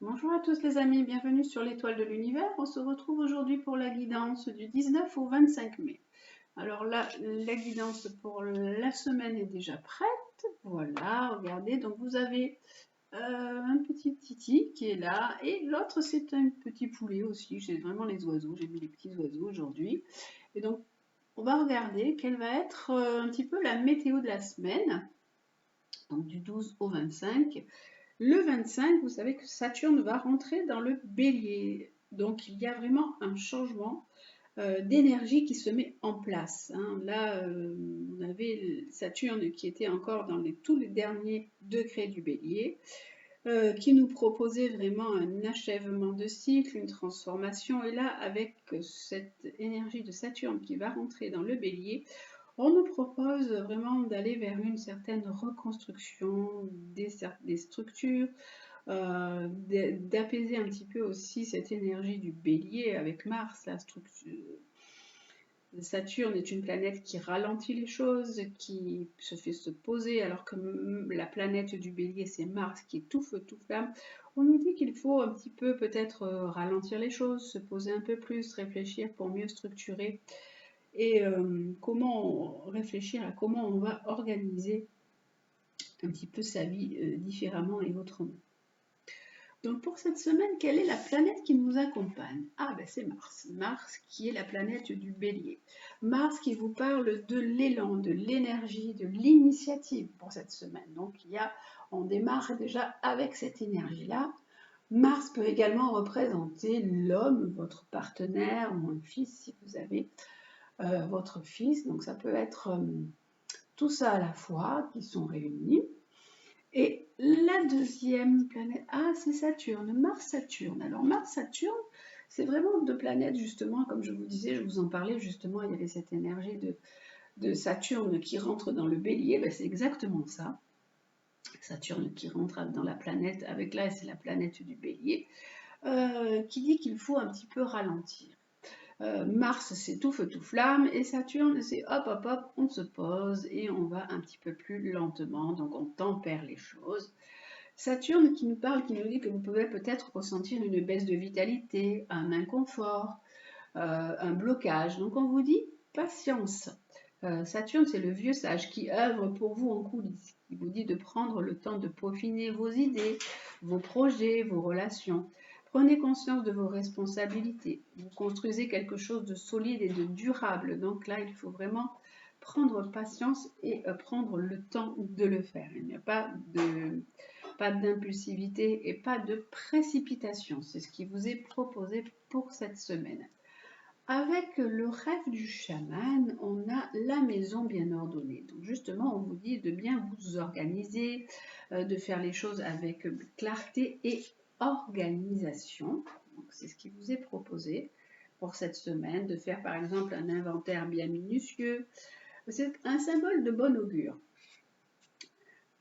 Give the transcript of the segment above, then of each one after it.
Bonjour à tous les amis, bienvenue sur l'étoile de l'univers. On se retrouve aujourd'hui pour la guidance du 19 au 25 mai. Alors là, la guidance pour la semaine est déjà prête. Voilà, regardez, donc vous avez un petit titi qui est là et l'autre c'est un petit poulet aussi. J'ai vraiment les oiseaux, j'ai mis les petits oiseaux aujourd'hui. Et donc on va regarder quelle va être un petit peu la météo de la semaine, donc du 12 au 25. Le 25, vous savez que Saturne va rentrer dans le bélier. Donc il y a vraiment un changement d'énergie qui se met en place, hein. Là, on avait Saturne qui était encore dans tous les derniers degrés du bélier, qui nous proposait vraiment un achèvement de cycle, une transformation. Et là, avec cette énergie de Saturne qui va rentrer dans le bélier, on nous propose vraiment d'aller vers une certaine reconstruction des structures, d'apaiser un petit peu aussi cette énergie du bélier avec Mars. La structure. Saturne est une planète qui ralentit les choses, qui se fait se poser, alors que la planète du bélier, c'est Mars qui est tout feu, tout flamme. On nous dit qu'il faut un petit peu peut-être ralentir les choses, se poser un peu plus, réfléchir pour mieux structurer et comment réfléchir à comment on va organiser un petit peu sa vie différemment et autrement. Donc pour cette semaine, quelle est la planète qui nous accompagne? Ah ben c'est Mars. Mars qui est la planète du bélier. Mars qui vous parle de l'élan, de l'énergie, de l'initiative pour cette semaine. Donc on démarre déjà avec cette énergie-là. Mars peut également représenter l'homme, votre partenaire ou un fils si vous avez votre fils. Donc ça peut être tout ça à la fois qui sont réunis. Et la deuxième planète, ah c'est Saturne, Mars-Saturne. Alors Mars-Saturne, c'est vraiment deux planètes justement, comme je vous disais, je vous en parlais justement, il y avait cette énergie de Saturne qui rentre dans le bélier, ben, c'est exactement ça. Saturne qui rentre dans la planète, avec là c'est la planète du bélier, qui dit qu'il faut un petit peu ralentir. Mars, c'est tout feu, tout flamme, et Saturne, c'est hop, hop, hop, on se pose et on va un petit peu plus lentement, donc on tempère les choses. Saturne qui nous parle, qui nous dit que vous pouvez peut-être ressentir une baisse de vitalité, un inconfort, un blocage. Donc on vous dit patience. Saturne, c'est le vieux sage qui œuvre pour vous en coulisses, qui vous dit de prendre le temps de peaufiner vos idées, vos projets, vos relations. Prenez conscience de vos responsabilités. Vous construisez quelque chose de solide et de durable. Donc là, il faut vraiment prendre patience et prendre le temps de le faire. Il n'y a pas d'impulsivité et pas de précipitation. C'est ce qui vous est proposé pour cette semaine. Avec le rêve du chaman, on a la maison bien ordonnée. Donc justement, on vous dit de bien vous organiser, de faire les choses avec clarté et organisation. Donc c'est ce qui vous est proposé pour cette semaine, de faire par exemple un inventaire bien minutieux. C'est un symbole de bon augure.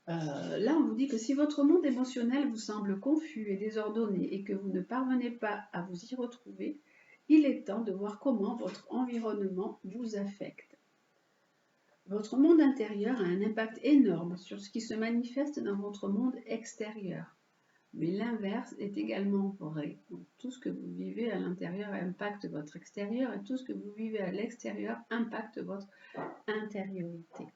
Là, on vous dit que si votre monde émotionnel vous semble confus et désordonné et que vous ne parvenez pas à vous y retrouver, il est temps de voir comment votre environnement vous affecte. Votre monde intérieur a un impact énorme sur ce qui se manifeste dans votre monde extérieur. Mais l'inverse est également vrai. Donc, tout ce que vous vivez à l'intérieur impacte votre extérieur et tout ce que vous vivez à l'extérieur impacte votre intériorité.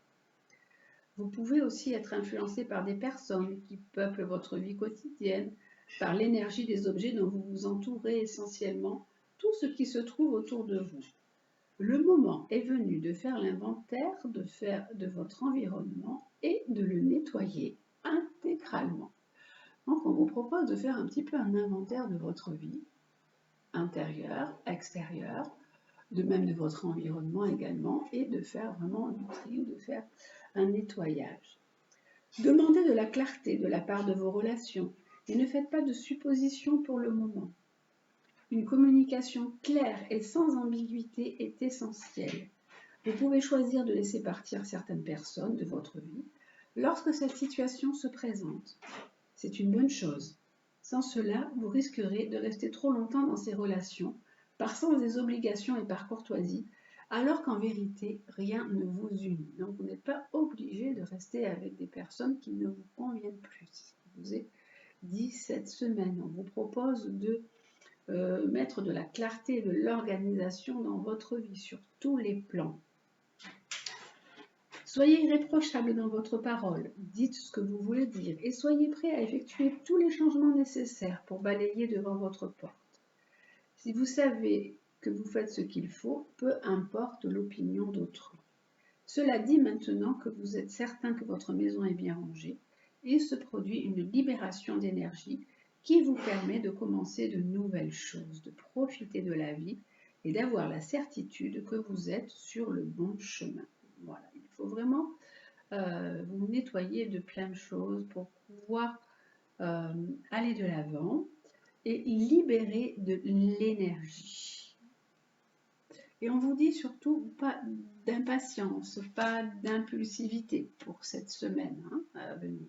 Vous pouvez aussi être influencé par des personnes qui peuplent votre vie quotidienne, par l'énergie des objets dont vous vous entourez essentiellement, tout ce qui se trouve autour de vous. Le moment est venu de faire l'inventaire de votre environnement et de le nettoyer intégralement. Donc on vous propose de faire un petit peu un inventaire de votre vie, intérieure, extérieure, de même de votre environnement également, et de faire vraiment du tri ou de faire un nettoyage. Demandez de la clarté de la part de vos relations et ne faites pas de suppositions pour le moment. Une communication claire et sans ambiguïté est essentielle. Vous pouvez choisir de laisser partir certaines personnes de votre vie lorsque cette situation se présente. C'est une bonne chose. Sans cela, vous risquerez de rester trop longtemps dans ces relations, par sens des obligations et par courtoisie, alors qu'en vérité, rien ne vous unit. Donc, vous n'êtes pas obligé de rester avec des personnes qui ne vous conviennent plus. C'est ce qui vous est dit cette semaine. On vous propose de mettre de la clarté et de l'organisation dans votre vie sur tous les plans. Soyez irréprochable dans votre parole, dites ce que vous voulez dire et soyez prêt à effectuer tous les changements nécessaires pour balayer devant votre porte. Si vous savez que vous faites ce qu'il faut, peu importe l'opinion d'autrui. Cela dit maintenant que vous êtes certain que votre maison est bien rangée, il se produit une libération d'énergie qui vous permet de commencer de nouvelles choses, de profiter de la vie et d'avoir la certitude que vous êtes sur le bon chemin. Voilà, il faut vraiment vous nettoyer de plein de choses pour pouvoir aller de l'avant et libérer de l'énergie. Et on vous dit surtout pas d'impatience, pas d'impulsivité pour cette semaine à venir.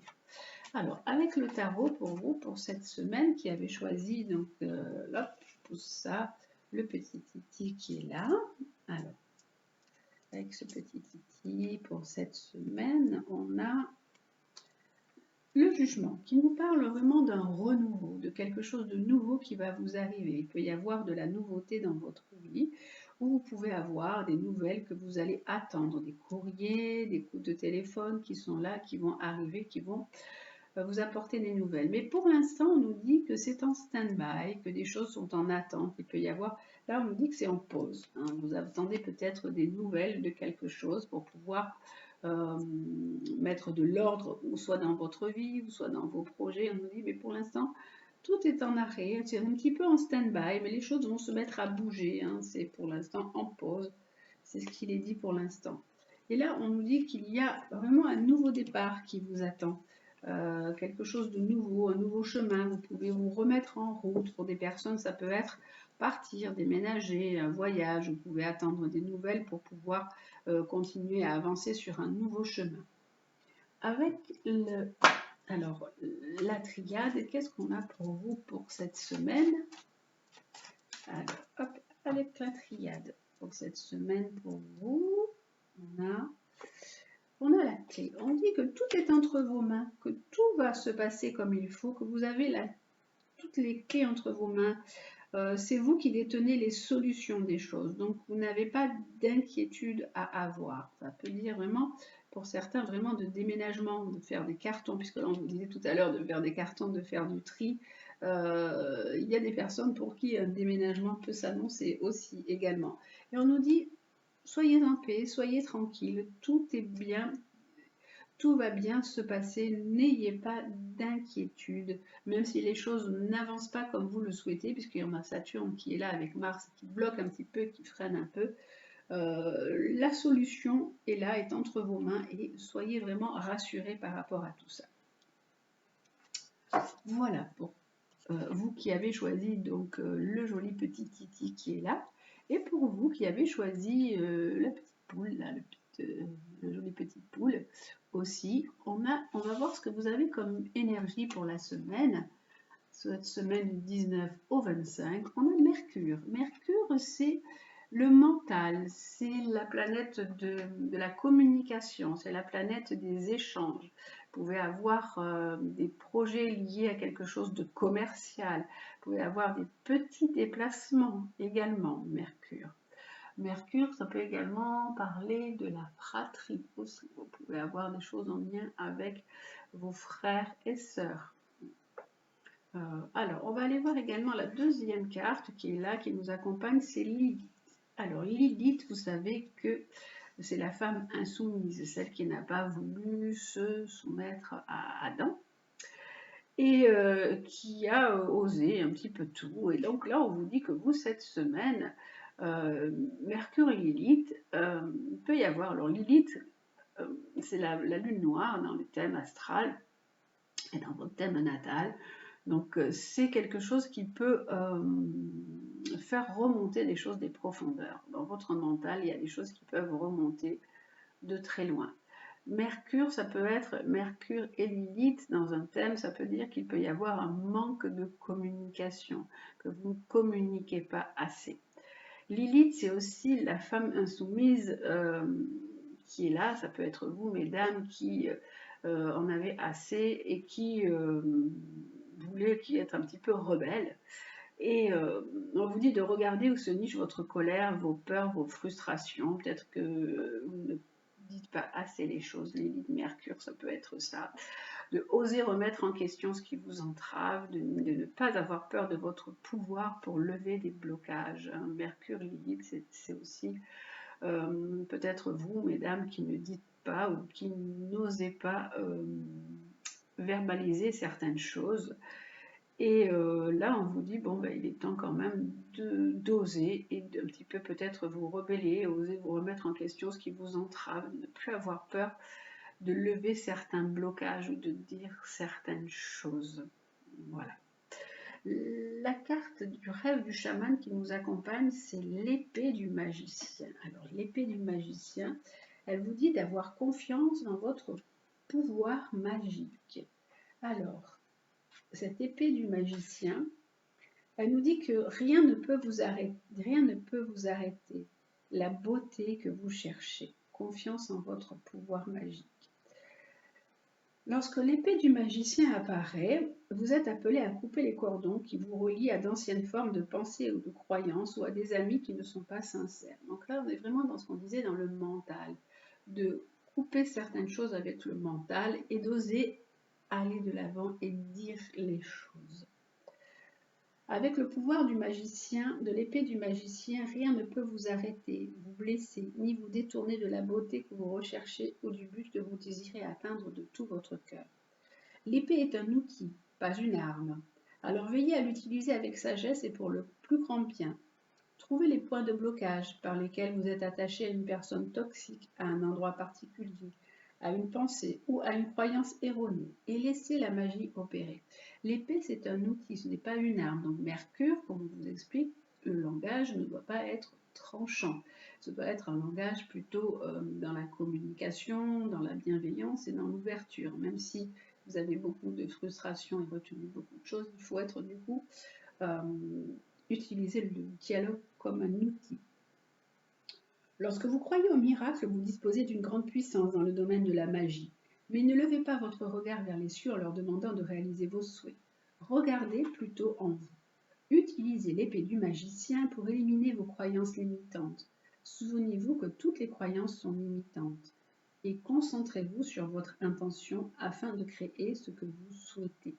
Alors, avec le tarot pour vous, pour cette semaine qui avait choisi, donc hop, je pousse ça, le petit titi qui est là. Alors, avec ce petit titi pour cette semaine, on a le jugement qui nous parle vraiment d'un renouveau, de quelque chose de nouveau qui va vous arriver. Il peut y avoir de la nouveauté dans votre vie ou vous pouvez avoir des nouvelles que vous allez attendre, des courriers, des coups de téléphone qui sont là, qui vont arriver, qui vont vous apporter des nouvelles. Mais pour l'instant, on nous dit que c'est en stand-by, que des choses sont en attente. Il peut y avoir, là on nous dit que c'est en pause. Vous attendez peut-être des nouvelles de quelque chose pour pouvoir mettre de l'ordre, ou soit dans votre vie, ou soit dans vos projets. On nous dit, mais pour l'instant, tout est en arrêt, c'est un petit peu en stand-by, mais les choses vont se mettre à bouger. C'est pour l'instant en pause. C'est ce qu'il est dit pour l'instant. Et là, on nous dit qu'il y a vraiment un nouveau départ qui vous attend. Quelque chose de nouveau, un nouveau chemin. Vous pouvez vous remettre en route. Pour des personnes, ça peut être partir, déménager, un voyage. Vous pouvez attendre des nouvelles pour pouvoir continuer à avancer sur un nouveau chemin. Avec la triade, qu'est-ce qu'on a pour vous pour cette semaine? Alors, hop, avec la triade pour cette semaine pour vous, on a la clé. On dit que tout est entre vos mains, que tout va se passer comme il faut, que vous avez toutes les clés entre vos mains. C'est vous qui détenez les solutions des choses. Donc, vous n'avez pas d'inquiétude à avoir. Ça peut dire vraiment, pour certains, vraiment de déménagement, de faire des cartons, puisque là, on vous disait tout à l'heure de faire des cartons, de faire du tri. Il y a des personnes pour qui un déménagement peut s'annoncer aussi également. Et on nous dit, soyez en paix, soyez tranquille, tout est bien, tout va bien se passer, n'ayez pas d'inquiétude, même si les choses n'avancent pas comme vous le souhaitez, puisqu'il y a Saturne qui est là avec Mars, qui bloque un petit peu, qui freine un peu. La solution est là, est entre vos mains, et soyez vraiment rassurés par rapport à tout ça. Voilà pour vous qui avez choisi donc le joli petit Titi qui est là, et pour vous qui avez choisi la petite poule, là, la jolie petite poule aussi, on va voir ce que vous avez comme énergie pour la semaine. Cette semaine du 19 au 25, on a Mercure. Mercure, c'est le mental, c'est la planète de la communication, c'est la planète des échanges. Vous pouvez avoir des projets liés à quelque chose de commercial. Vous pouvez avoir des petits déplacements également, Mercure. Mercure, ça peut également parler de la fratrie aussi. Vous pouvez avoir des choses en lien avec vos frères et sœurs. Alors, on va aller voir également la deuxième carte qui est là, qui nous accompagne, c'est Lilith. Alors, Lilith, vous savez que c'est la femme insoumise, celle qui n'a pas voulu se soumettre à Adam et qui a osé un petit peu tout. Et donc là, on vous dit que vous, cette semaine, Mercure et Lilith, il peut y avoir, alors Lilith, c'est la lune noire dans le thème astral et dans votre thème natal. Donc c'est quelque chose qui peut faire remonter des choses des profondeurs. Dans votre mental, il y a des choses qui peuvent remonter de très loin. Mercure, ça peut être Mercure et Lilith dans un thème, ça peut dire qu'il peut y avoir un manque de communication, que vous ne communiquez pas assez. Lilith, c'est aussi la femme insoumise qui est là, ça peut être vous, mesdames, qui en avez assez et qui voulez, qui êtes un petit peu rebelle. Et on vous dit de regarder où se niche votre colère, vos peurs, vos frustrations. Peut-être que vous ne dites pas assez les choses. Lilith, Mercure, ça peut être ça. De oser remettre en question ce qui vous entrave, de ne pas avoir peur de votre pouvoir pour lever des blocages. Mercure, Lilith, c'est aussi peut-être vous, mesdames, qui ne dites pas ou qui n'osez pas verbaliser certaines choses. Et là, on vous dit, bon, ben, il est temps quand même d'oser et d'un petit peu peut-être vous rebeller, oser vous remettre en question ce qui vous entrave, ne plus avoir peur de lever certains blocages ou de dire certaines choses. Voilà. La carte du rêve du chaman qui nous accompagne, c'est l'épée du magicien. Alors, l'épée du magicien, elle vous dit d'avoir confiance dans votre pouvoir magique. Alors, cette épée du magicien, elle nous dit que rien ne peut vous arrêter, rien ne peut vous arrêter. La beauté que vous cherchez, confiance en votre pouvoir magique. Lorsque l'épée du magicien apparaît, vous êtes appelé à couper les cordons qui vous relient à d'anciennes formes de pensée ou de croyances ou à des amis qui ne sont pas sincères. Donc là, on est vraiment dans ce qu'on disait dans le mental, de couper certaines choses avec le mental et d'oser aller de l'avant et dire les choses. Avec le pouvoir du magicien, de l'épée du magicien, rien ne peut vous arrêter, vous blesser, ni vous détourner de la beauté que vous recherchez ou du but que vous désirez atteindre de tout votre cœur. L'épée est un outil, pas une arme. Alors veillez à l'utiliser avec sagesse et pour le plus grand bien. Trouvez les points de blocage par lesquels vous êtes attaché à une personne toxique, à un endroit particulier, à une pensée ou à une croyance erronée et laissez la magie opérer. L'épée, c'est un outil, ce n'est pas une arme. Donc Mercure, comme on vous explique, le langage ne doit pas être tranchant. Ce doit être un langage plutôt dans la communication, dans la bienveillance et dans l'ouverture. Même si vous avez beaucoup de frustration et retenu beaucoup de choses, il faut être du coup utiliser le dialogue comme un outil. Lorsque vous croyez au miracle, vous disposez d'une grande puissance dans le domaine de la magie. Mais ne levez pas votre regard vers les cieux en leur demandant de réaliser vos souhaits. Regardez plutôt en vous. Utilisez l'épée du magicien pour éliminer vos croyances limitantes. Souvenez-vous que toutes les croyances sont limitantes. Et concentrez-vous sur votre intention afin de créer ce que vous souhaitez.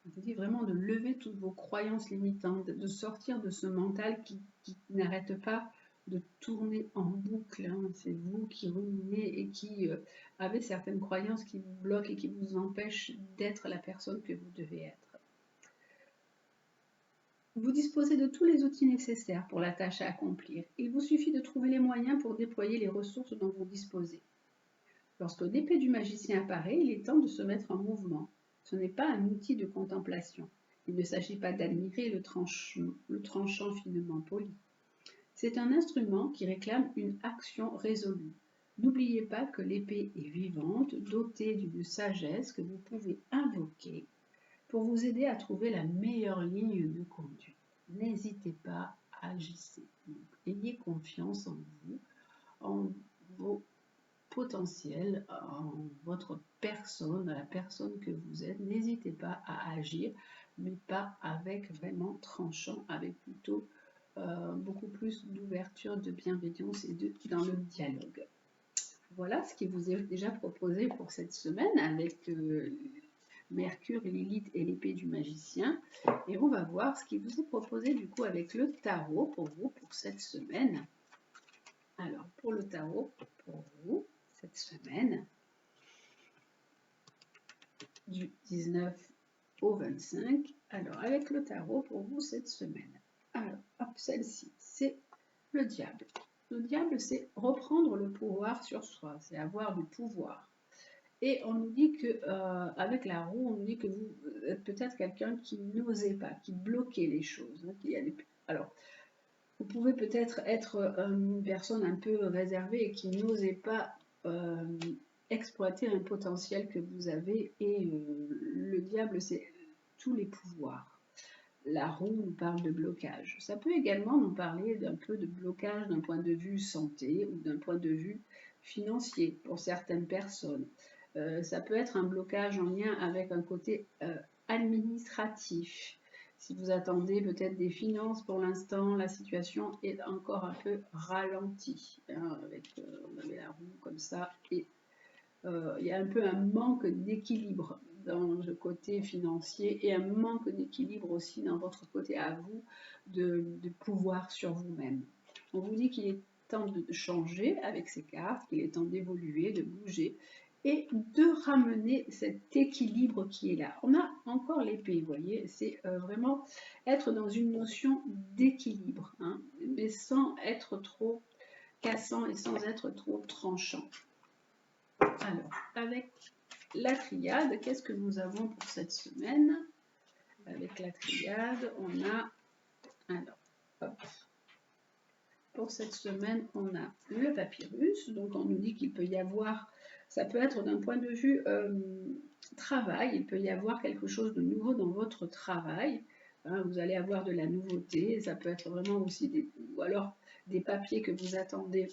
On vous dit vraiment de lever toutes vos croyances limitantes, de sortir de ce mental qui n'arrête pas de tourner en boucle. Hein. C'est vous qui ruminez et qui avez certaines croyances qui vous bloquent et qui vous empêchent d'être la personne que vous devez être. Vous disposez de tous les outils nécessaires pour la tâche à accomplir. Il vous suffit de trouver les moyens pour déployer les ressources dont vous disposez. Lorsque l'épée du magicien apparaît, il est temps de se mettre en mouvement. Ce n'est pas un outil de contemplation. Il ne s'agit pas d'admirer le tranchant finement poli. C'est un instrument qui réclame une action résolue. N'oubliez pas que l'épée est vivante, dotée d'une sagesse que vous pouvez invoquer pour vous aider à trouver la meilleure ligne de conduite. N'hésitez pas, agissez. Donc, ayez confiance en vous, en vos potentiel, en votre personne, la personne que vous êtes. N'hésitez pas à agir, mais pas avec vraiment tranchant, avec plutôt beaucoup plus d'ouverture, de bienveillance et dans le dialogue. Voilà ce qui vous est déjà proposé pour cette semaine avec Mercure, Lilith et l'épée du magicien. Et on va voir ce qui vous est proposé du coup avec le tarot pour vous pour cette semaine. Alors pour le tarot, pour vous, cette semaine, du 19 au 25. Alors, avec le tarot pour vous cette semaine. Alors, hop, celle-ci, c'est le diable. Le diable, c'est reprendre le pouvoir sur soi, c'est avoir du pouvoir. Et on nous dit que, avec la roue, on nous dit que vous êtes peut-être quelqu'un qui n'osait pas, qui bloquait les choses. Hein, alors, vous pouvez peut-être être une personne un peu réservée et qui n'osait pas exploiter un potentiel que vous avez. Et le diable, c'est tous les pouvoirs. La roue nous parle de blocage. Ça peut également nous parler d'un peu de blocage d'un point de vue santé ou d'un point de vue financier pour certaines personnes. Ça peut être un blocage en lien avec un côté administratif. Si vous attendez peut-être des finances, pour l'instant, la situation est encore un peu ralentie. Hein, on avait la roue comme ça, et il y a un peu un manque d'équilibre dans le côté financier et un manque d'équilibre aussi dans votre côté à vous de pouvoir sur vous-même. On vous dit qu'il est temps de changer avec ces cartes, qu'il est temps d'évoluer, de bouger et de ramener cet équilibre qui est là. On a encore l'épée, vous voyez, c'est vraiment être dans une notion d'équilibre, hein, mais sans être trop cassant et sans être trop tranchant. Alors, avec la triade, qu'est-ce que nous avons pour cette semaine? Avec la triade, on a, alors, hop, pour cette semaine, on a le papyrus. Donc, on nous dit qu'il peut y avoir, ça peut être d'un point de vue travail, il peut y avoir quelque chose de nouveau dans votre travail. Hein, vous allez avoir de la nouveauté. Ça peut être vraiment aussi ou alors des papiers que vous attendez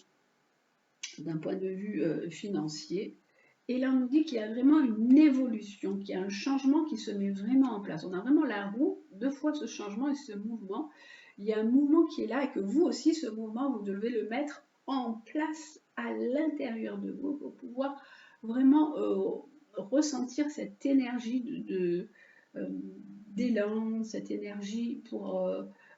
d'un point de vue financier. Et là, on nous dit qu'il y a vraiment une évolution, qu'il y a un changement qui se met vraiment en place. On a vraiment la roue, deux fois ce changement et ce mouvement. Il y a un mouvement qui est là et que vous aussi, ce mouvement, vous devez le mettre en place à l'intérieur de vous pour pouvoir vraiment ressentir cette énergie d'élan, cette énergie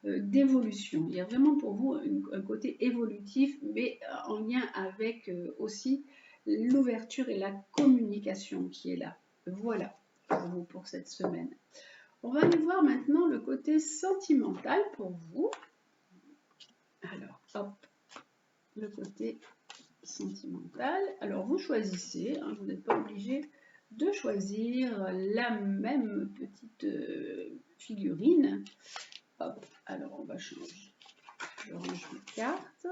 d'évolution. Il y a vraiment pour vous un côté évolutif, mais en lien avec aussi l'ouverture et la communication qui est là. Voilà pour vous pour cette semaine. On va aller voir maintenant le côté sentimental pour vous. Alors, hop, le côté sentimental. Alors, vous choisissez, hein, vous n'êtes pas obligé de choisir la même petite figurine. Hop, alors on va changer. Je range mes cartes.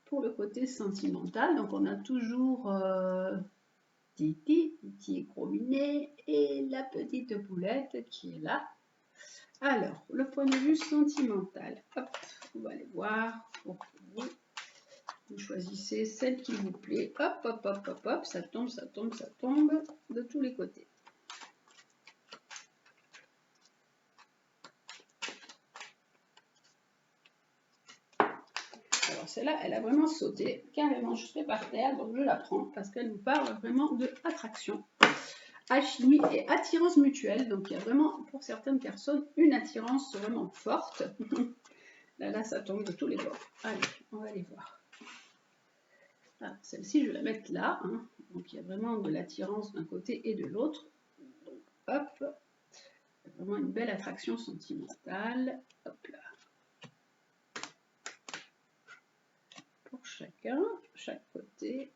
Pour le côté sentimental, donc on a toujours Titi, Titi et Gros Minet et la petite poulette qui est là. Alors, le point de vue sentimental, hop, on va aller voir pour vous. Vous choisissez celle qui vous plaît. Hop, hop, hop, hop, hop, ça tombe, ça tombe, ça tombe de tous les côtés. Alors celle-là, elle a vraiment sauté, carrément jetée par terre, donc je la prends parce qu'elle nous parle vraiment de attraction, alchimie et attirance mutuelle. Donc il y a vraiment, pour certaines personnes, une attirance vraiment forte. Là, ça tombe de tous les bords. Allez, on va aller voir. Ah, celle-ci, je vais la mettre là. Hein. Donc il y a vraiment de l'attirance d'un côté et de l'autre. Donc hop, il y a vraiment une belle attraction sentimentale. Hop là. Pour chacun, chaque côté.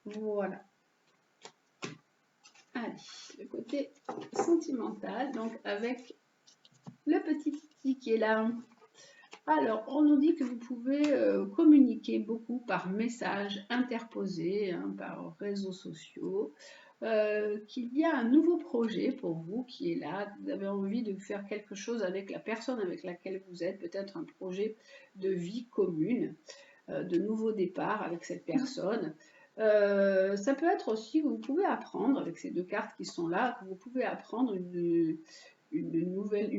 Voilà. Allez, le côté sentimental, donc avec le petit Titi qui est là. Alors, on nous dit que vous pouvez communiquer beaucoup par messages interposés, hein, par réseaux sociaux, qu'il y a un nouveau projet pour vous qui est là, que vous avez envie de faire quelque chose avec la personne avec laquelle vous êtes, peut-être un projet de vie commune, de nouveau départ avec cette personne. Ça peut être aussi que vous pouvez apprendre, avec ces deux cartes qui sont là, que vous pouvez apprendre une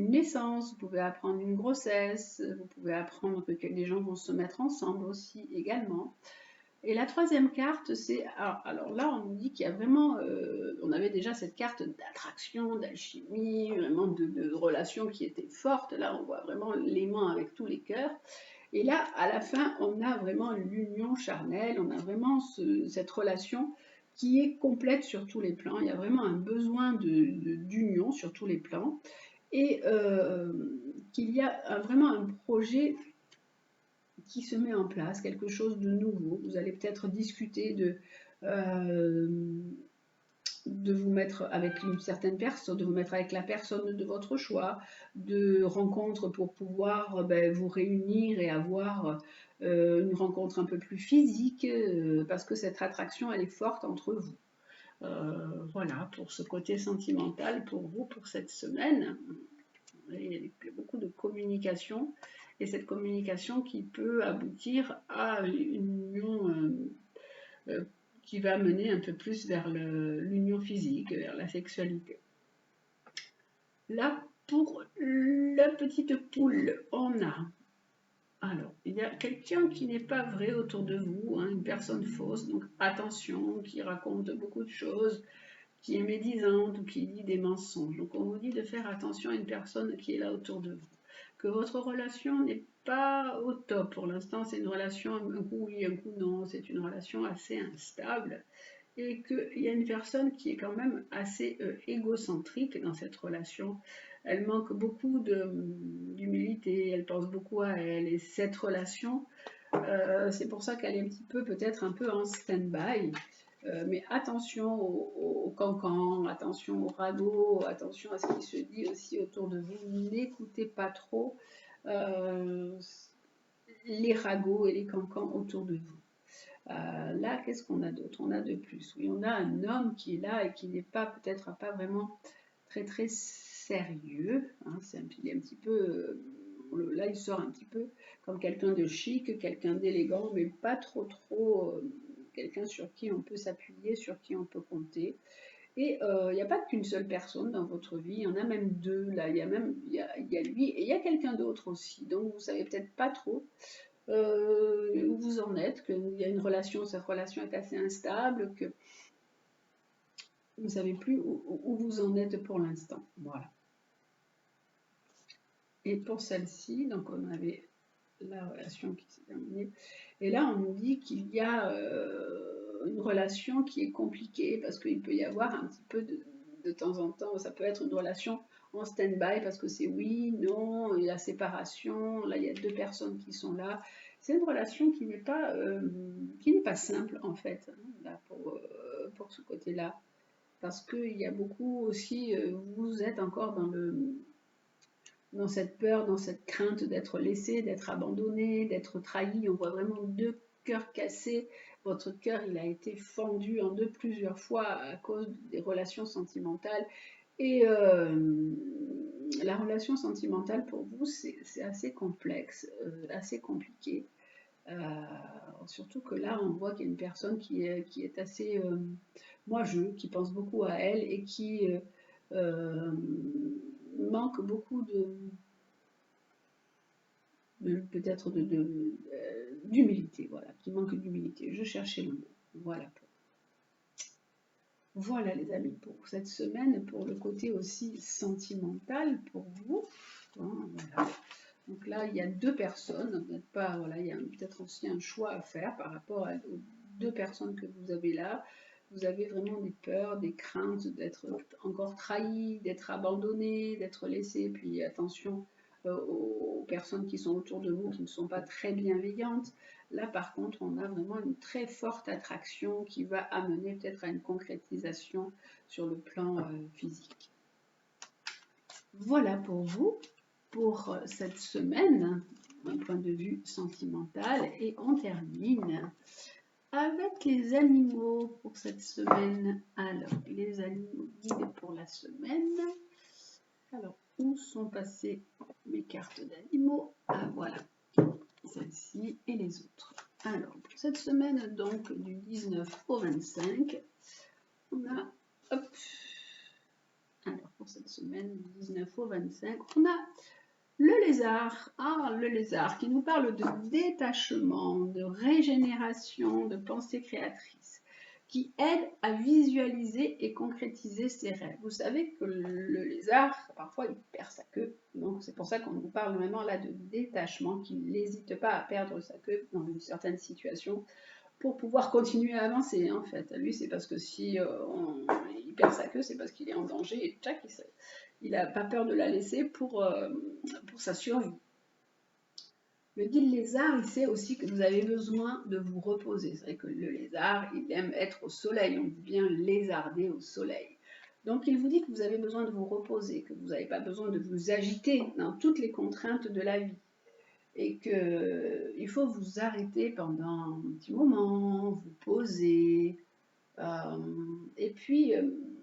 naissance, vous pouvez apprendre une grossesse, vous pouvez apprendre que des gens vont se mettre ensemble aussi également. Et la troisième carte, c'est, alors là on nous dit qu'il y a vraiment, on avait déjà cette carte d'attraction, d'alchimie, vraiment de relations qui étaient fortes. Là on voit vraiment l'aimant avec tous les cœurs. Et là, à la fin, on a vraiment l'union charnelle, on a vraiment cette relation qui est complète sur tous les plans. Il y a vraiment un besoin d'union sur tous les plans et qu'il y a vraiment un projet qui se met en place, quelque chose de nouveau. Vous allez peut-être discuter de vous mettre avec une certaine personne, de vous mettre avec la personne de votre choix, de rencontres pour pouvoir vous réunir et avoir une rencontre un peu plus physique, parce que cette attraction, elle est forte entre vous. Voilà, pour ce côté sentimental pour vous, pour cette semaine. Il y a beaucoup de communication et cette communication qui peut aboutir à une union qui va mener un peu plus vers l'union physique, vers la sexualité. Là, pour la petite poule, on a... Alors, il y a quelqu'un qui n'est pas vrai autour de vous, hein, une personne fausse, donc attention, qui raconte beaucoup de choses, qui est médisante ou qui dit des mensonges. Donc on vous dit de faire attention à une personne qui est là autour de vous. Que votre relation n'est pas au top pour l'instant, c'est une relation un coup oui, un coup non, c'est une relation assez instable et qu'il y a une personne qui est quand même assez égocentrique dans cette relation. Elle manque beaucoup d'humilité, elle pense beaucoup à elle et cette relation, c'est pour ça qu'elle est un petit peu peut-être un peu en stand-by. Mais attention aux cancans, attention aux ragots, attention à ce qui se dit aussi autour de vous. N'écoutez pas trop les ragots et les cancans autour de vous. Là, qu'est-ce qu'on a d'autre? On a de plus. Oui, on a un homme qui est là et qui n'est pas peut-être pas vraiment très très sérieux. Hein, il est un petit peu... là, il sort un petit peu comme quelqu'un de chic, quelqu'un d'élégant, mais pas trop quelqu'un sur qui on peut s'appuyer, sur qui on peut compter. Et il n'y a pas qu'une seule personne dans votre vie, il y en a même deux. Là, il y a lui et il y a quelqu'un d'autre aussi. Donc vous savez peut-être pas trop où vous en êtes, qu'il y a une relation, cette relation est assez instable, que vous ne savez plus où vous en êtes pour l'instant. Voilà. Et pour celle-ci, donc on avait la relation qui s'est terminée. Et là, on nous dit qu'il y a une relation qui est compliquée parce qu'il peut y avoir un petit peu de temps en temps, ça peut être une relation en stand-by parce que c'est oui, non, il y a séparation, là il y a deux personnes qui sont là. C'est une relation qui n'est pas simple en fait, hein, là, pour ce côté-là. Parce qu'il y a beaucoup aussi, vous êtes encore dans cette peur, dans cette crainte d'être laissé, d'être abandonné, d'être trahi. On voit vraiment deux cœurs cassés. Votre cœur, il a été fendu en deux plusieurs fois à cause des relations sentimentales. Et la relation sentimentale pour vous, c'est assez complexe, assez compliqué. Surtout que là, on voit qu'il y a une personne qui est assez qui pense beaucoup à elle et qui manque beaucoup peut-être d'humilité, voilà, qui manque d'humilité. Je cherchais le mot. Voilà. Voilà les amis pour cette semaine, pour le côté aussi sentimental pour vous. Hein, voilà. Donc là, il y a deux personnes, vous n'êtes pas, voilà, il y a peut-être aussi un choix à faire par rapport aux deux personnes que vous avez là. Vous avez vraiment des peurs, des craintes d'être encore trahi, d'être abandonné, d'être laissé. Puis attention aux personnes qui sont autour de vous qui ne sont pas très bienveillantes. Là, par contre, on a vraiment une très forte attraction qui va amener peut-être à une concrétisation sur le plan physique. Voilà pour vous, pour cette semaine, d'un point de vue sentimental. Et on termine avec les animaux pour cette semaine. Alors, les animaux guides pour la semaine. Alors, où sont passées mes cartes d'animaux? Ah, voilà, celle-ci et les autres. Alors, pour cette semaine, donc, du 19 au 25, on a, hop, alors pour cette semaine, du 19 au 25, on a le lézard. Ah, le lézard qui nous parle de détachement, de régénération, de pensée créatrice, qui aide à visualiser et concrétiser ses rêves. Vous savez que le lézard, parfois, il perd sa queue. Donc, c'est pour ça qu'on nous parle vraiment là de détachement, qu'il n'hésite pas à perdre sa queue dans une certaine situation pour pouvoir continuer à avancer. En fait, lui, c'est parce que si il perd sa queue, c'est parce qu'il est en danger et tchac, il n'a pas peur de la laisser pour sa survie. Le guide lézard, il sait aussi que vous avez besoin de vous reposer. C'est vrai que le lézard, il aime être au soleil. On dit bien lézarder au soleil. Donc, il vous dit que vous avez besoin de vous reposer, que vous n'avez pas besoin de vous agiter dans toutes les contraintes de la vie. Et qu'il faut vous arrêter pendant un petit moment, vous poser. Et puis,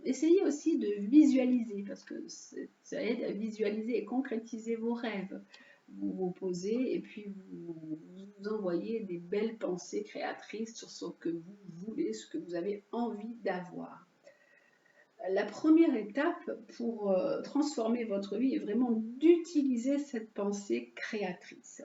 essayez aussi de visualiser, parce que ça aide à visualiser et concrétiser vos rêves. vous vous posez et puis vous envoyez des belles pensées créatrices sur ce que vous voulez, ce que vous avez envie d'avoir. La première étape pour transformer votre vie est vraiment d'utiliser cette pensée créatrice.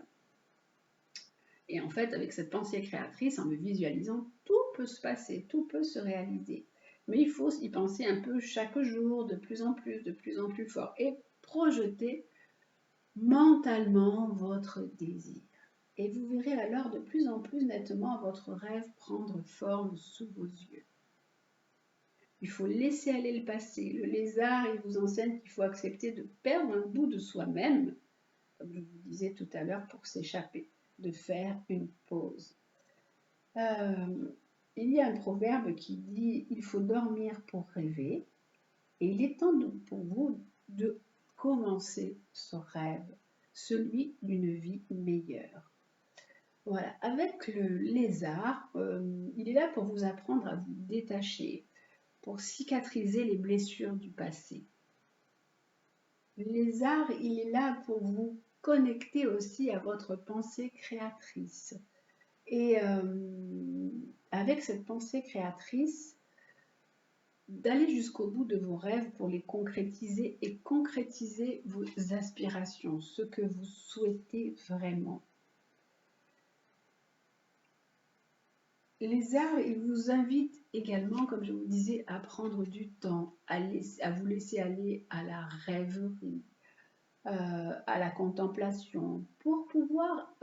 Et en fait, avec cette pensée créatrice, en me visualisant, tout peut se passer, tout peut se réaliser. Mais il faut y penser un peu chaque jour, de plus en plus fort, et projeter mentalement votre désir. Et vous verrez alors de plus en plus nettement votre rêve prendre forme sous vos yeux. Il faut laisser aller le passé. Le lézard, il vous enseigne qu'il faut accepter de perdre un bout de soi-même, comme je vous disais tout à l'heure, pour s'échapper, de faire une pause. Il y a un proverbe qui dit « Il faut dormir pour rêver » et il est temps pour vous de commencer ce rêve, celui d'une vie meilleure. Voilà, avec le lézard, il est là pour vous apprendre à vous détacher, pour cicatriser les blessures du passé. Le lézard, il est là pour vous connecter aussi à votre pensée créatrice. Et avec cette pensée créatrice, d'aller jusqu'au bout de vos rêves pour les concrétiser et concrétiser vos aspirations, ce que vous souhaitez vraiment. Les arbres, ils vous invitent également, comme je vous disais, à prendre du temps, à vous laisser aller à la rêverie, à la contemplation, pour pouvoir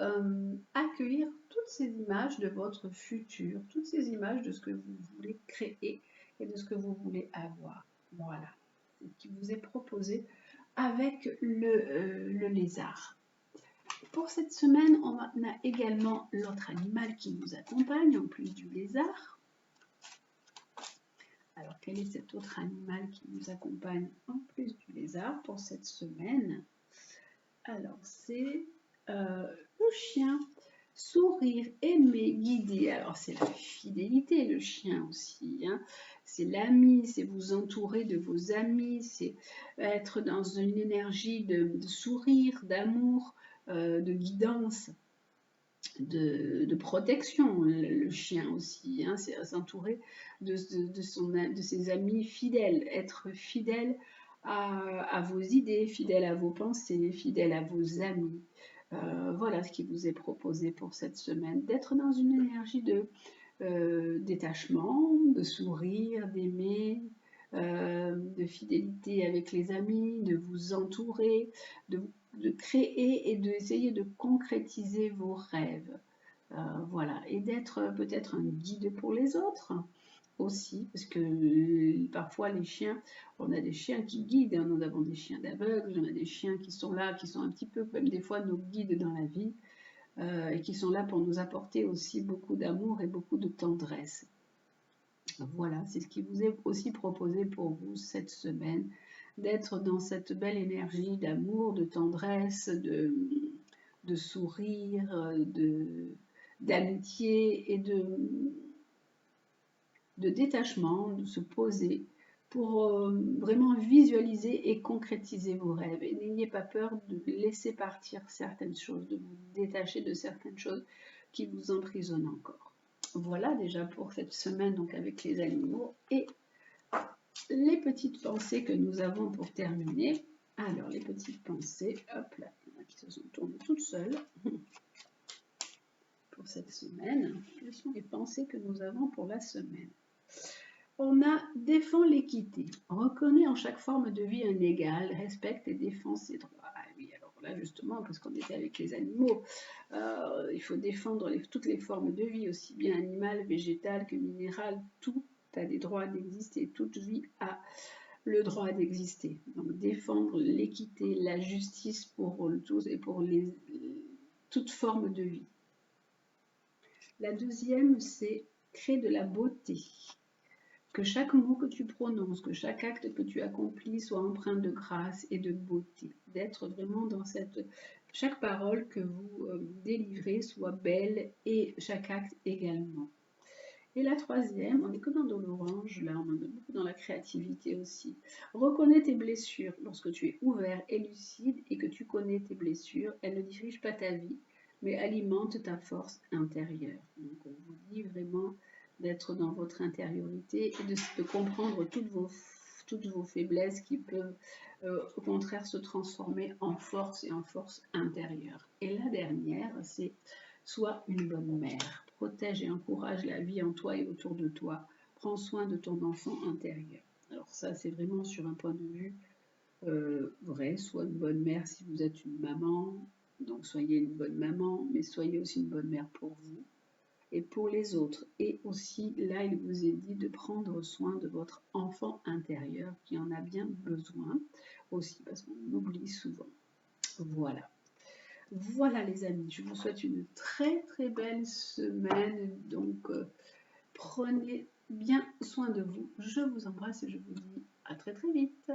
accueillir toutes ces images de votre futur, toutes ces images de ce que vous voulez créer et de ce que vous voulez avoir. Voilà, c'est ce qui vous est proposé avec le lézard. Pour cette semaine, on a également l'autre animal qui nous accompagne, en plus du lézard. Alors, quel est cet autre animal qui nous accompagne en plus du lézard pour cette semaine? Alors, c'est le chien. Sourire, aimer, guider. Alors, c'est la fidélité, le chien aussi. Hein. C'est l'ami, c'est vous entourer de vos amis, c'est être dans une énergie de sourire, d'amour, de guidance, de protection, le chien aussi. Hein. C'est s'entourer de ses amis fidèles, être fidèle à vos idées, fidèle à vos pensées, fidèle à vos amis. Voilà ce qui vous est proposé pour cette semaine, d'être dans une énergie de détachement, de sourire, d'aimer, de fidélité avec les amis, de vous entourer, de créer et d'essayer de concrétiser vos rêves. Voilà, et d'être peut-être un guide pour les autres aussi, parce que parfois les chiens, on a des chiens qui guident, hein, nous avons des chiens d'aveugles, on a des chiens qui sont là, qui sont un petit peu comme des fois nos guides dans la vie, et qui sont là pour nous apporter aussi beaucoup d'amour et beaucoup de tendresse. Voilà, c'est ce qui vous est aussi proposé pour vous cette semaine, d'être dans cette belle énergie d'amour, de tendresse, de sourire, d'amitié et de détachement, de se poser pour vraiment visualiser et concrétiser vos rêves. Et n'ayez pas peur de laisser partir certaines choses, de vous détacher de certaines choses qui vous emprisonnent encore. Voilà déjà pour cette semaine donc avec les animaux et les petites pensées que nous avons pour terminer. Alors les petites pensées, hop là, il y en a qui se sont tournées toutes seules. Pour cette semaine, quelles sont les pensées que nous avons pour la semaine? On a défend l'équité, reconnaît en chaque forme de vie un égal, respecte et défend ses droits. Ah oui, alors là justement, parce qu'on était avec les animaux, il faut défendre toutes les formes de vie, aussi bien animales, végétales que minérales, tout a des droits d'exister, toute vie a le droit d'exister. Donc défendre l'équité, la justice pour tous et pour toute forme de vie. La deuxième, c'est créer de la beauté. Que chaque mot que tu prononces, que chaque acte que tu accomplis soit empreint de grâce et de beauté. D'être vraiment dans chaque parole que vous délivrez soit belle et chaque acte également. Et la troisième, on est que dans l'orange, là on est beaucoup dans la créativité aussi. Reconnais tes blessures lorsque tu es ouvert et lucide et que tu connais tes blessures. Elles ne dirigent pas ta vie, mais alimentent ta force intérieure. Donc on vous dit vraiment d'être dans votre intériorité et de comprendre toutes vos faiblesses qui peuvent au contraire se transformer en force et en force intérieure. Et la dernière, c'est sois une bonne mère. Protège et encourage la vie en toi et autour de toi. Prends soin de ton enfant intérieur. Alors ça, c'est vraiment sur un point de vue vrai. Sois une bonne mère si vous êtes une maman. Donc soyez une bonne maman, mais soyez aussi une bonne mère pour vous et pour les autres. Et aussi, là, il vous est dit de prendre soin de votre enfant intérieur qui en a bien besoin aussi, parce qu'on l'oublie souvent. Voilà. Voilà les amis, je vous souhaite une très très belle semaine. Donc prenez bien soin de vous. Je vous embrasse et je vous dis à très très vite.